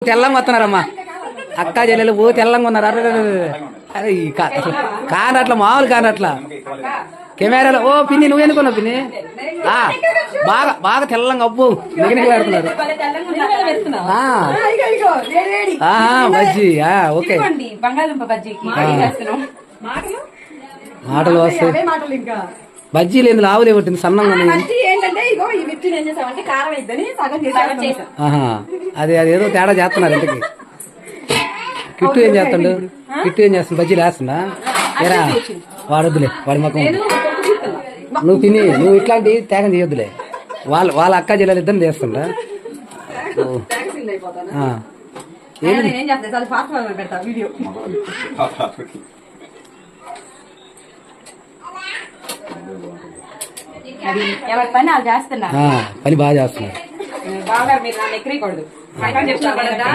తెల్లంగా వస్తున్నారమ్మా అక్క చెల్లెలు ఓ తెల్లంగా ఉన్నారు. అరే కానట్ల మామూలు కానట్ల కెమెరాలో ఓ పిన్ని నువ్వు ఎందుకున్నావు పిన్ని బాగా బాగా తెల్లంగా అబ్బు నిగనిగలాడుతున్నారు. బజ్జీ ఓకే మాటలు వస్తాయి. బజ్జీలు ఎందుకు ఆవులే పట్టింది సన్నంగా. అది అదేదో తేడా చేస్తున్నారు ఇంటికి. కిట్టు ఏం చేస్తాడు? కిట్టు ఏం చేస్తాడు? బజ్జీలు వేస్తుందా? ఏరా వాడొద్దులే వాడి మొక్క. నువ్వు తిని నువ్వు ఇట్లాంటి త్యాగం చేయొద్దులే. వాళ్ళ అక్క జిల్లాలు ఇద్దరు చేస్తుందా? పని బాగా చేస్తున్నారు.